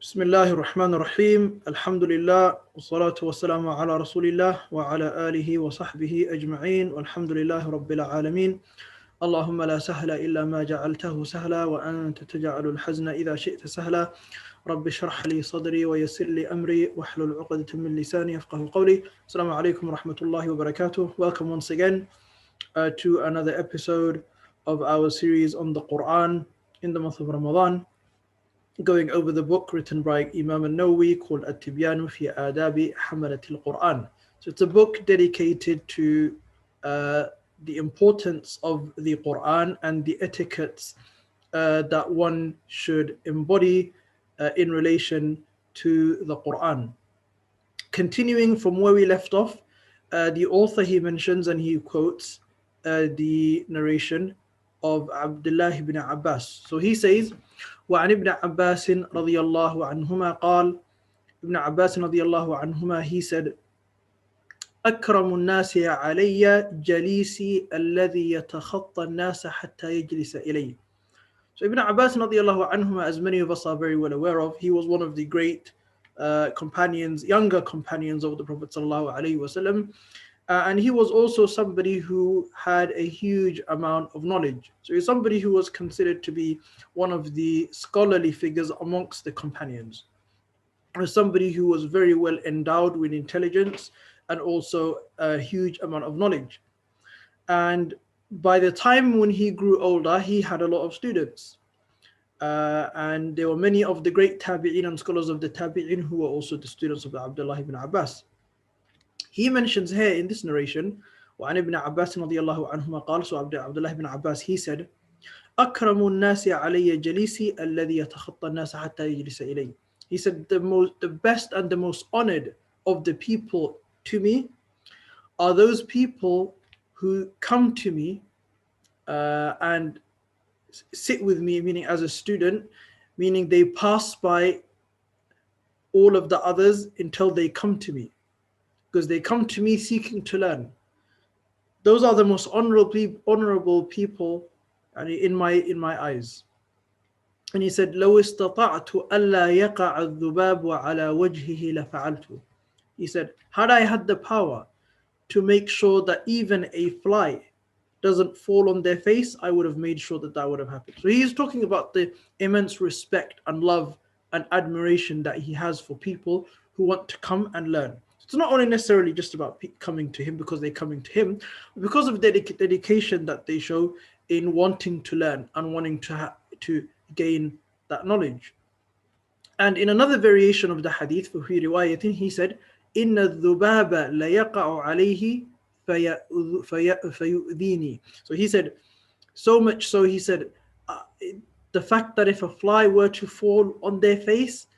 بسم الله الرحمن الرحيم الحمد لله والصلاة والسلام على رسول الله وعلى آله وصحبه أجمعين والحمد لله رب العالمين اللهم لا سهل إلا ما جعلته سهلا وأنت تجعل الحزن إذا شئت سهلا رب اشرح لي صدري ويسر لي أمري واحلل عقدة من لساني يفقه قولي. السلام عليكم ورحمة الله وبركاته. Welcome once again to another episode of our series on the Quran in the month of Ramadan, going over the book written by Imam al-Nawawi called At-Tibyan fi Adabi Hamalat al-Quran. So it's a book dedicated to the importance of the Quran and the etiquettes that one should embody in relation to the Quran. Continuing from where we left off, the author he mentions and he quotes the narration of Abdullah ibn Abbas. So he says, وعن ابن عباس رضي الله عنهما قال, Ibn Abbas رضي الله عنهما, he said, أكرم الناس علي جليسي الذي يتخطى الناس حتى يجلس إليه. So Ibn Abbas رضي الله عنهما, as many of us are very well aware of, he was one of the great companions, younger companions of the Prophet sallallahu alaihi wasallam. And he was also somebody who had a huge amount of knowledge. So he's somebody who was considered to be one of the scholarly figures amongst the companions. Somebody who was very well endowed with intelligence and also a huge amount of knowledge. And by the time when he grew older, he had a lot of students. And there were many of the great tabi'in and scholars of the tabi'in who were also the students of Abdullah ibn Abbas. He mentions here in this narration, وعن ابن عباس رضي الله عنهما قال, so Abdullah ibn Abbas, he said, أكرم الناس علي جليسي الذي يتخطى الناس حتى يجلس إليه. He said, the best and the most honored of the people to me are those people who come to me and sit with me, meaning as a student, meaning they pass by all of the others until they come to me, because they come to me seeking to learn. Those are the most honorable people in my eyes. And he said, لو استطعت ألا يقع الذباب على وجهه لفعلت. He said, had I had the power to make sure that even a fly doesn't fall on their face, I would have made sure that would have happened. So he's talking about the immense respect and love and admiration that he has for people who want to come and learn. It's not only necessarily just about coming to him because they're coming to him, but because of the dedication that they show in wanting to learn and wanting to gain that knowledge. And in another variation of the hadith, for riwayatin, he said, إِنَّ الذُّبَابَ لَيَقَعُ عَلَيْهِ فَيُؤْذِينِي. So he said, so much so, he said, the fact that if a fly were to fall on their face,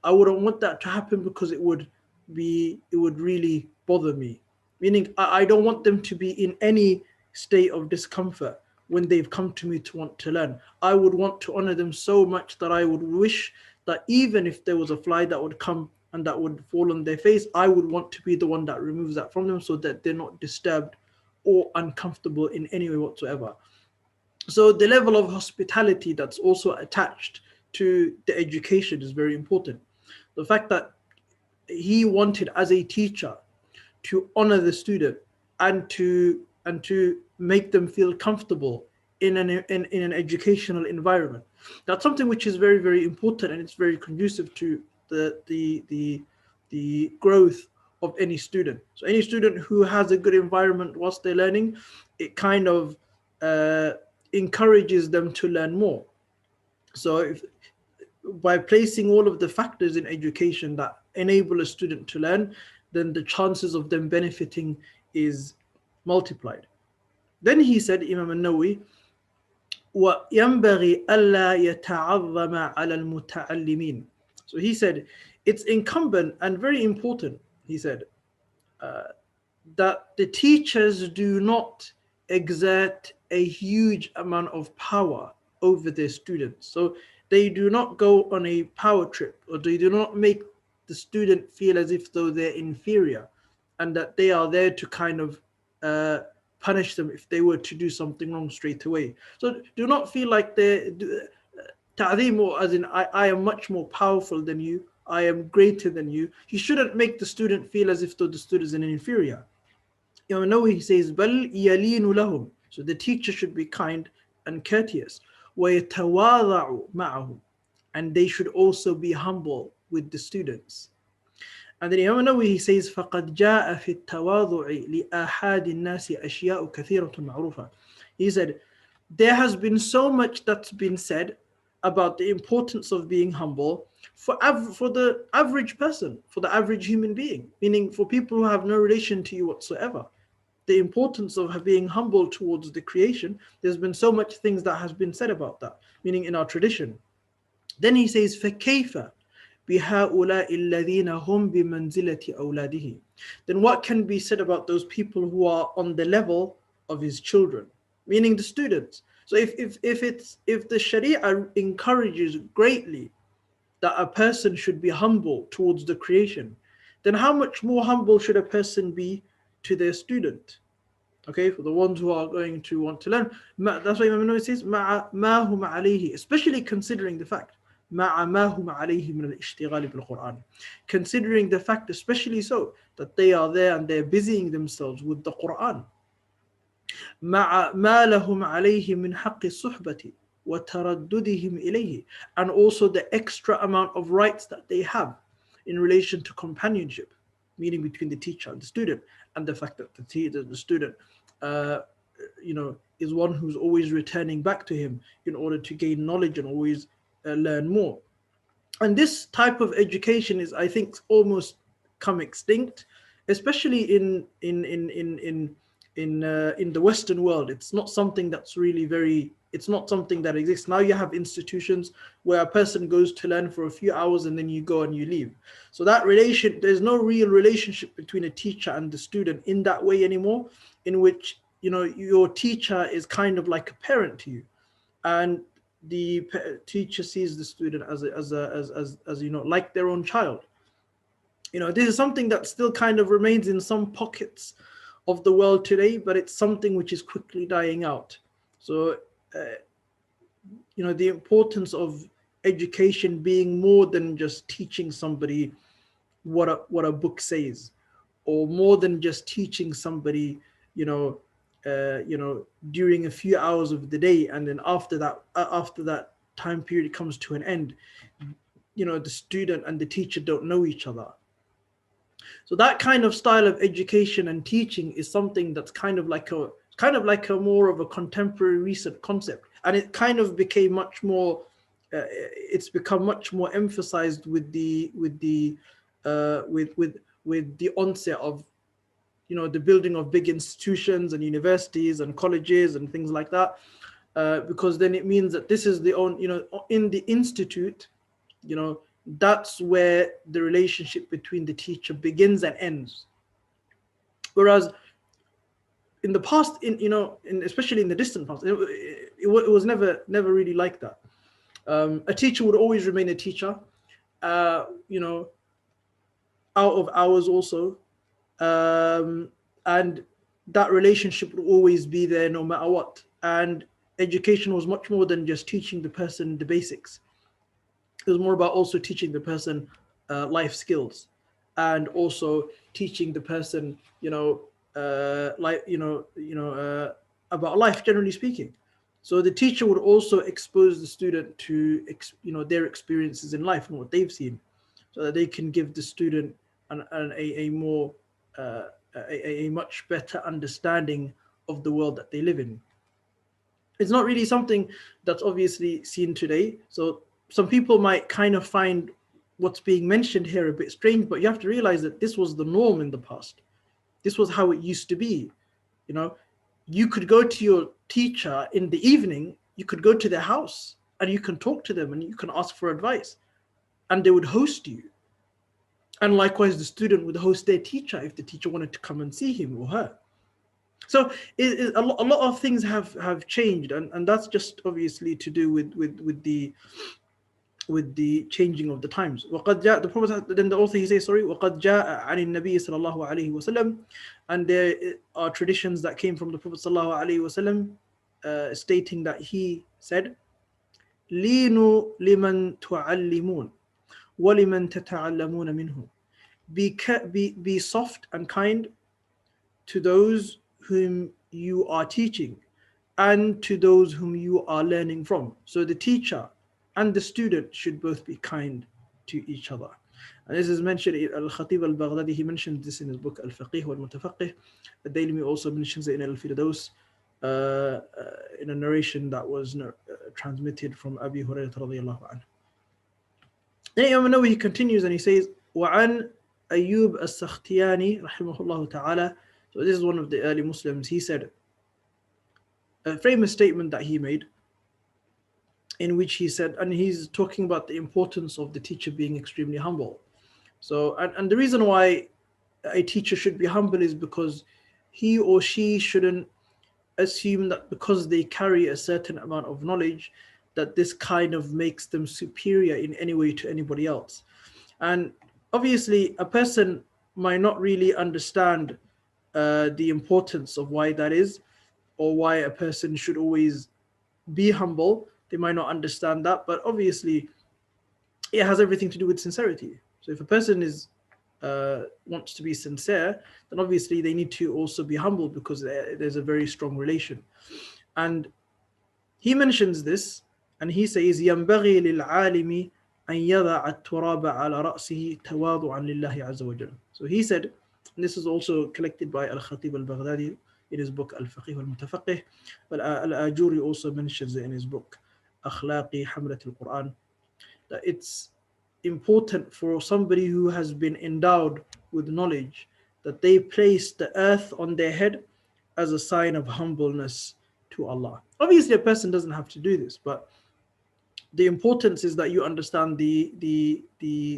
I wouldn't want that to happen because it would really bother me. Meaning, I don't want them to be in any state of discomfort when they've come to me to want to learn. I would want to honor them so much that I would wish that even if there was a fly that would come and that would fall on their face, I would want to be the one that removes that from them so that they're not disturbed or uncomfortable in any way whatsoever. So the level of hospitality that's also attached to the education is very important. The fact that he wanted as a teacher to honor the student and to make them feel comfortable in an educational environment. That's something which is very, very important, and it's very conducive to the growth of any student. So any student who has a good environment whilst they're learning, it kind of encourages them to learn more. So by placing all of the factors in education that enable a student to learn, then the chances of them benefiting is multiplied. Then he said, Imam al-Nawawi, وَيَنْبَغِي أَلَّا يَتَعَظَّمَ عَلَى الْمُتَعَلِّمِينَ. So he said, it's incumbent and very important, he said, that the teachers do not exert a huge amount of power over their students. So they do not go on a power trip, or they do not make the student feel as if though they're inferior and that they are there to kind of punish them if they were to do something wrong straight away. So do not feel like ta'zeem, as in I am much more powerful than you, I am greater than you. You shouldn't make the student feel as if the student is an inferior. You know, he says, "Bal yalinu lahum." So the teacher should be kind and courteous. وَيَتَوَاضَعُ مَعَهُمْ. And they should also be humble with the students. And then Imam Nawawi, he says, فَقَدْ جَاءَ فِي التَّوَاضُعِ لِآحَادِ النَّاسِ أَشْيَاءُ كَثِيرَةٌ مَعْرُوفَةٌ. He said, there has been so much that's been said about the importance of being humble for the average person, for the average human being, meaning for people who have no relation to you whatsoever. The importance of being humble towards the creation, there's been so much things that has been said about that, meaning in our tradition. Then he says, فَكَيْفَ بِهَؤُلَاءِ الَّذِينَ هُمْ بِمَنْزِلَةِ أَوْلَادِهِ. Then what can be said about those people who are on the level of his children, meaning the students? So if the Sharia encourages greatly that a person should be humble towards the creation, then how much more humble should a person be to their student? Okay, for the ones who are going to want to learn. That's why Imam Nawawi says, مَعَ مَا هُمْ عَلَيْهِ, especially considering the fact, مَعَ مَا هُمْ عَلَيْهِ مِنَ الْإِشْتِغَالِ بِالْقُرْآنِ, considering the fact, especially so, that they are there and they're busying themselves with the Qur'an. مَعَ مَا لَهُمْ عَلَيْهِ مِنْ حَقِّ الصُّحْبَةِ وَتَرَدُّدِهِمْ إِلَيْهِ, and also the extra amount of rights that they have in relation to companionship, meaning between the teacher and the student, and the fact that the student is one who's always returning back to him in order to gain knowledge and always learn more. And this type of education is, I think, almost come extinct, especially in the Western world. It's not something that's really it's not something that exists. Now you have institutions where a person goes to learn for a few hours and then you go and you leave. So that there's no real relationship between a teacher and the student in that way anymore, in which, your teacher is kind of like a parent to you, and the teacher sees the student as like their own child. This is something that still kind of remains in some pockets of the world today, but it's something which is quickly dying out. So the importance of education being more than just teaching somebody what a book says, or more than just teaching somebody during a few hours of the day, and then after that time period comes to an end, the student and the teacher don't know each other. So that kind of style of education and teaching is something that's kind of like a more of a contemporary recent concept, and it kind of became much more it's become much more emphasized with the onset of the building of big institutions and universities and colleges and things like that, because then it means that this is in the institute, that's where the relationship between the teacher begins and ends. Whereas in the past, especially in the distant past, it was never really like that. A teacher would always remain a teacher, out of hours also, and that relationship would always be there no matter what. And education was much more than just teaching the person the basics. It was more about also teaching the person life skills, and also teaching the person, about life, generally speaking. So the teacher would also expose the student to, their experiences in life and what they've seen, so that they can give the student a much better understanding of the world that they live in. It's not really something that's obviously seen today. So some people might kind of find what's being mentioned here a bit strange, but you have to realize that this was the norm in the past. This was how it used to be. You could go to your teacher in the evening, you could go to their house and you can talk to them and you can ask for advice, and they would host you. And likewise, the student would host their teacher if the teacher wanted to come and see him or her. So a lot of things have changed, and that's just obviously to do with the changing of the times. وقد جاء, the Prophet, then the author, he says, وقد جاء عن النبي صلى الله عليه وسلم, and there are traditions that came from the Prophet صلى الله عليه وسلم, stating that he said, لينوا لمن تعلمون وَلِمَنْ تَتَعَلَّمُونَ مِنْهُ. Be soft and kind to those whom you are teaching and to those whom you are learning from. So the teacher and the student should both be kind to each other. And this is mentioned, Al-Khatib al-Baghdadi, he mentioned this in his book Al-Faqih wal-Mutafaqih. Al-Daylami also mentions it in Al-Firdaus, in a narration that was transmitted from Abi Hurairah radiyallahu anhu. Then Imam Nawawi he continues and he says, وعن أيوب السختياني رحمه الله تعالى. So this is one of the early Muslims. He said a famous statement that he made, in which he said, and he's talking about the importance of the teacher being extremely humble. So, and the reason why a teacher should be humble is because he or she shouldn't assume that because they carry a certain amount of knowledge, that this kind of makes them superior in any way to anybody else. And obviously, a person might not really understand the importance of why that is, or why a person should always be humble. They might not understand that, but obviously, it has everything to do with sincerity. So if a person is wants to be sincere, then obviously they need to also be humble, because there's a very strong relation. And he mentions this, and he says, ينبغي للعالم أن يضع التراب على رأسه تواضعا لله عز وجل. So he said, and this is also collected by Al-Khatib al-Baghdadi in his book Al-Faqih wal-Mutafaqih, but Al-Ajuri also mentions it in his book Akhlaqi Hamlat al-Quran, that it's important for somebody who has been endowed with knowledge that they place the earth on their head as a sign of humbleness to Allah. Obviously, a person doesn't have to do this, but the importance is that you understand the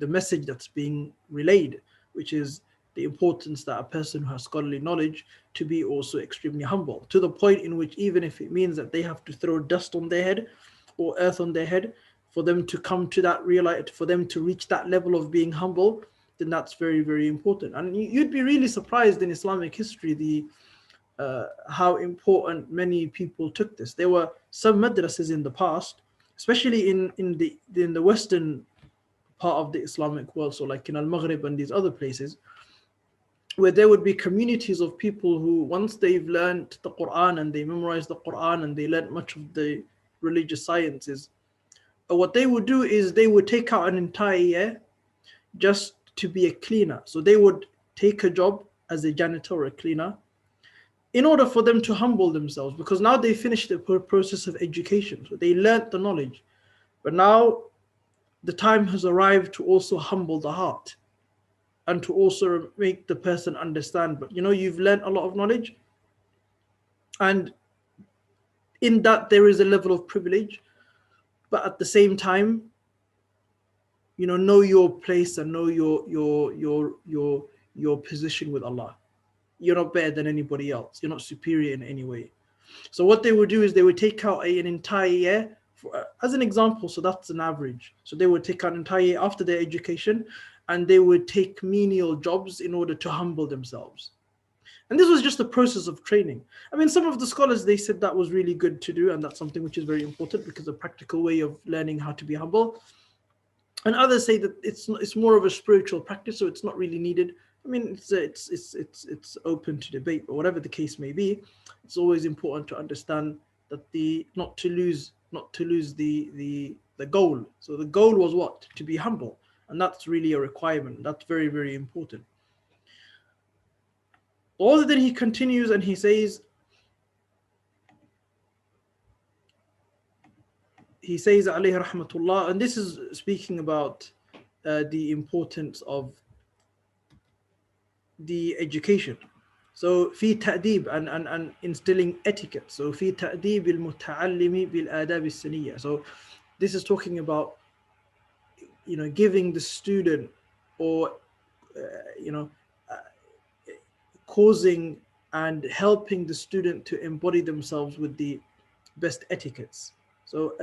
message that's being relayed, which is the importance that a person who has scholarly knowledge to be also extremely humble, to the point in which even if it means that they have to throw dust on their head or earth on their head for them to come to that for them to reach that level of being humble, then that's very, very important. And you'd be really surprised in Islamic history how important many people took this. There were some madrasas in the past, especially in the western part of the Islamic world, so like in Al-Maghrib and these other places, where there would be communities of people who, once they've learned the Quran and they memorized the Quran and they learned much of the religious sciences, what they would do is they would take out an entire year just to be a cleaner. So they would take a job as a janitor or a cleaner in order for them to humble themselves, because now they finished the process of education. So they learned the knowledge, but now the time has arrived to also humble the heart and to also make the person understand, but you've learned a lot of knowledge, and in that there is a level of privilege, but at the same time, know your place and know your position with Allah. You're not better than anybody else. You're not superior in any way. So what they would do is they would take out an entire year as an example. So that's an average. So they would take out an entire year after their education, and they would take menial jobs in order to humble themselves. And this was just a process of training. I mean, some of the scholars, they said that was really good to do, and that's something which is very important because a practical way of learning how to be humble. And others say that it's more of a spiritual practice, so it's not really needed. I mean, it's open to debate, but whatever the case may be, it's always important to understand that not to lose the goal. So the goal was what? To be humble, and that's really a requirement. That's very, very important. All that he continues and he says, alayhi rahmatullah, and this is speaking about the importance of the education. So في تأديب and instilling etiquette. So في تأديب المتعلم بالآداب السنية. So this is talking about giving the student, or causing and helping the student to embody themselves with the best etiquettes. So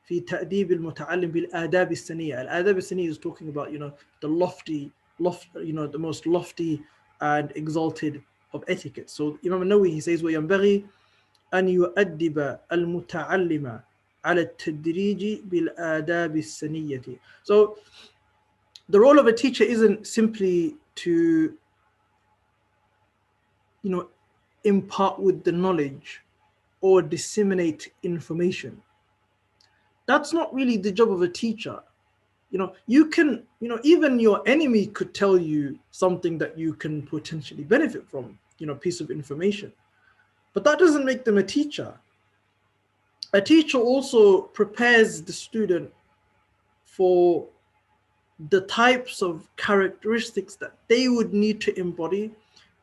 في تأديب المتعلم بالآداب السنية. الآداب السنية is talking about the lofty, the most lofty and exalted of etiquette. So Imam Nawawi, he says, وَيَنْبَغِي أَنْ يُؤَدِّبَ الْمُتَعَلِّمَ على التدريج بالآداب السنية. So the role of a teacher isn't simply to, impart with the knowledge or disseminate information. That's not really the job of a teacher. You can, even your enemy could tell you something that you can potentially benefit from, piece of information. But that doesn't make them a teacher. A teacher also prepares the student for the types of characteristics that they would need to embody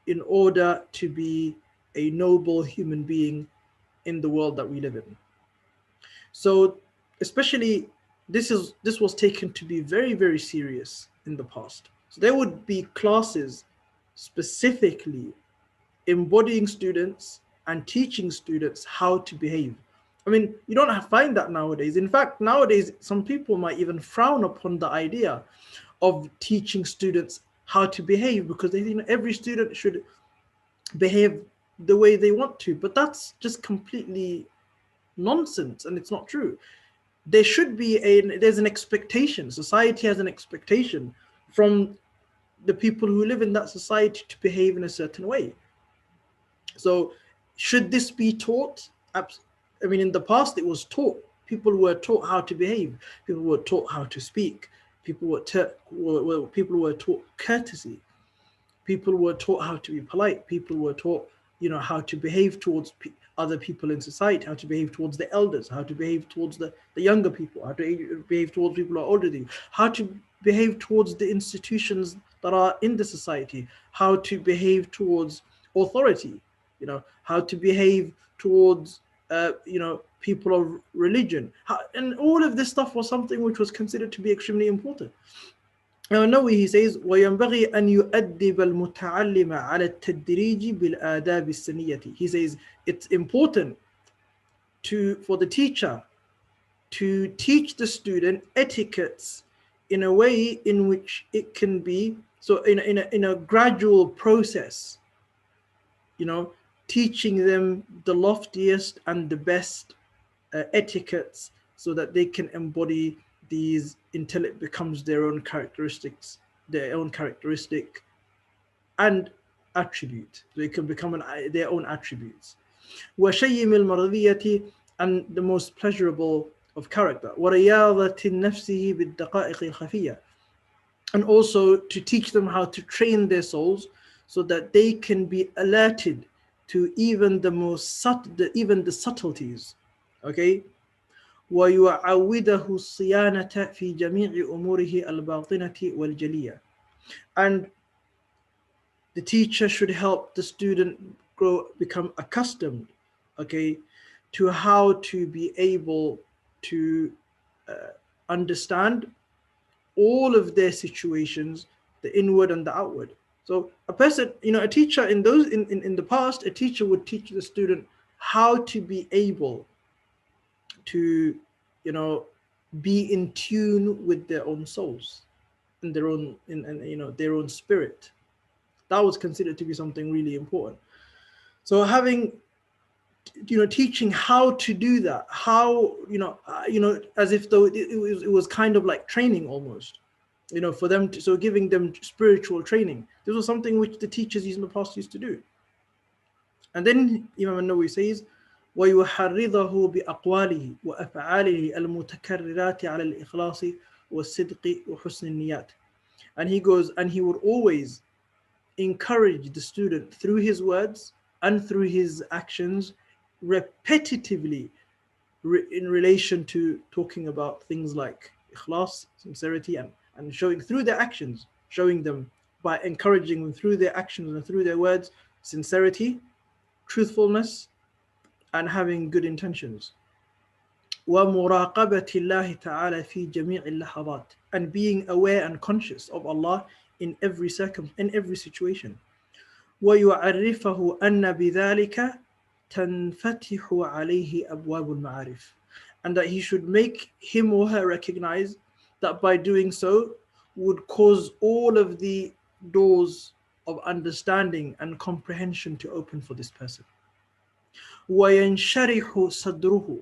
in order to be a noble human being in the world that we live in. So especially this was taken to be very, very serious in the past. So there would be classes specifically embodying students and teaching students how to behave. I mean, you don't find that nowadays. In fact, nowadays, some people might even frown upon the idea of teaching students how to behave, because they think every student should behave the way they want to. But that's just completely nonsense, and it's not true. There should be there's an expectation. Society has an expectation from the people who live in that society to behave in a certain way. So should this be taught? I mean, in the past it was taught. People were taught how to behave. People were taught how to speak. People were taught courtesy. People were taught how to be polite. People were taught, how to behave towards other people in society, how to behave towards the elders, how to behave towards the younger people, how to behave towards people who are older than you, how to behave towards the institutions that are in the society, how to behave towards authority, how to behave towards, people of religion. And all of this stuff was something which was considered to be extremely important. Now, Nawawi, he says, وَيَنْبَغِي أَنْ يُؤَدِّبَ الْمُتَعَلِّمَ عَلَى التَّدْرِيجِ بِالْآدَابِ السَّنِيَّةِ. He says it's important for the teacher to teach the student etiquettes in a way in which it can be, so in a gradual process, teaching them the loftiest and the best etiquettes, so that they can embody these until it becomes their own characteristic and attribute. So it can become their own attributes. وَشَيِّمِ الْمَرْضِيَّةِ, and the most pleasurable of character. وَرِيَاضَةِ نَفْسِهِ بِالدَّقَائِقِ الْخَفِيَّةِ, and also to teach them how to train their souls so that they can be alerted to even the subtleties. Okay? وَيُعَوِّدَهُ الصِّيَانَةَ فِي جَمِيعِ أُمُورِهِ الْبَاطِنَةِ وَالْجَلِيَّةِ. And the teacher should help the student become accustomed, okay, to how to be able to understand all of their situations, the inward and the outward. So a person, a teacher in the past, a teacher would teach the student how to be able to, be in tune with their own souls and their own spirit. That was considered to be something really important. So having, teaching how to do that, how, as if though it was kind of like training almost, for them to, so giving them spiritual training. This was something which the teachers in the past used to do. And then Imam An-Nawawi says, وَيُحَرِّضَهُ بِأَقْوَالِهِ وَأَفْعَالِهِ الْمُتَكَرِّرَاتِ عَلَى الْإِخْلَاصِ وَالصِّدْقِ وَحُسْنِ النِّيَّاتِ. And he would always encourage the student through his words and through his actions repetitively in relation to talking about things like ikhlas, sincerity, and showing through their actions, showing them by encouraging them through their actions and through their words, sincerity, truthfulness, and having good intentions. وَمُرَاقَبَةِ اللَّهِ تَعَالَى فِي جَمِيعِ اللَّحَظَاتِ, and being aware and conscious of Allah in every situation. وَيُعَرِّفَهُ أَنَّ بِذَلِكَ تَنْفَتِحُ عَلَيْهِ أَبْوَابُ الْمَعَارِفِ, and that he should make him or her recognize that by doing so would cause all of the doors of understanding and comprehension to open for this person. وَيَنْشَرِحُ صَدْرُهُ,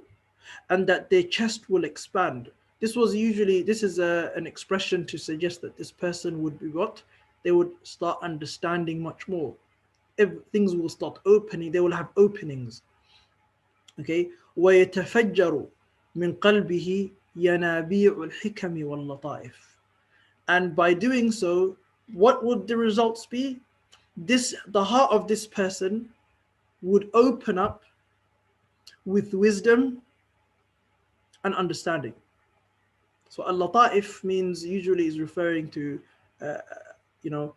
and that their chest will expand. This is an expression to suggest that this person would be what? They would start understanding much more. If things will start opening, they will have openings. Okay? وَيَتَفَجَّرُ مِنْ قَلْبِهِ يَنَابِيعُ الْحِكَمِ وَاللَّطَائِفِ. And by doing so, what would the results be? The heart of this person would open up with wisdom and understanding. So al-lata'if means, usually is referring to, you know,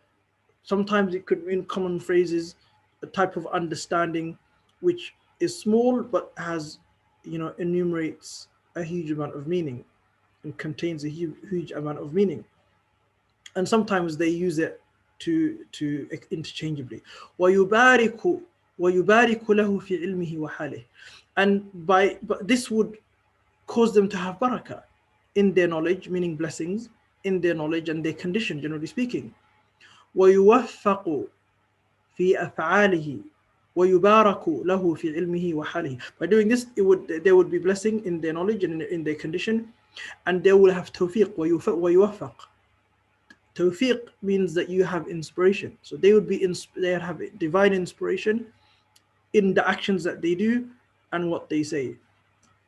sometimes it could mean common phrases, a type of understanding which is small but has, enumerates a huge amount of meaning and contains a huge amount of meaning. And sometimes they use it to interchangeably. وَيُبَارِكُ لَهُ فِي عِلْمِهِ وَحَالِهِ. And but this would cause them to have barakah in their knowledge, meaning blessings in their knowledge and their condition, generally speaking. وَيُوَفَّقُ فِي أَفْعَالِهِ وَيُبَارَكُ لَهُ فِي عِلْمِهِ وَحَالِهِ. By doing this, there would be blessing in their knowledge and in their condition, and they will have tawfiq. وَيُوَفَّقُ. Tawfiq means that you have inspiration. So they have divine inspiration in the actions that they do and what they say.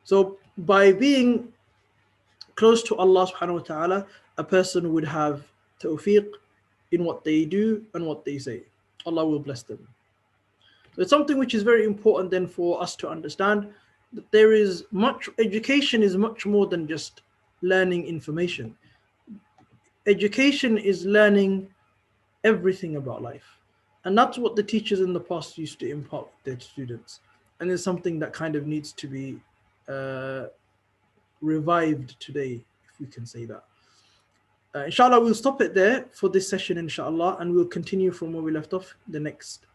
So by being close to Allah subhanahu wa ta'ala, a person would have tawfiq in what they do and what they say. Allah will bless them. So it's something which is very important then for us to understand, that education is much more than just learning information. Education is learning everything about life. And that's what the teachers in the past used to impart their students. And it's something that kind of needs to be revived today, if we can say that. Inshallah, we'll stop it there for this session, inshallah, and we'll continue from where we left off into next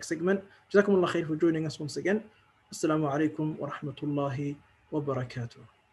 segment. Jazakumullah khair for joining us once again. Assalamu alaikum wa rahmatullahi wa barakatuh.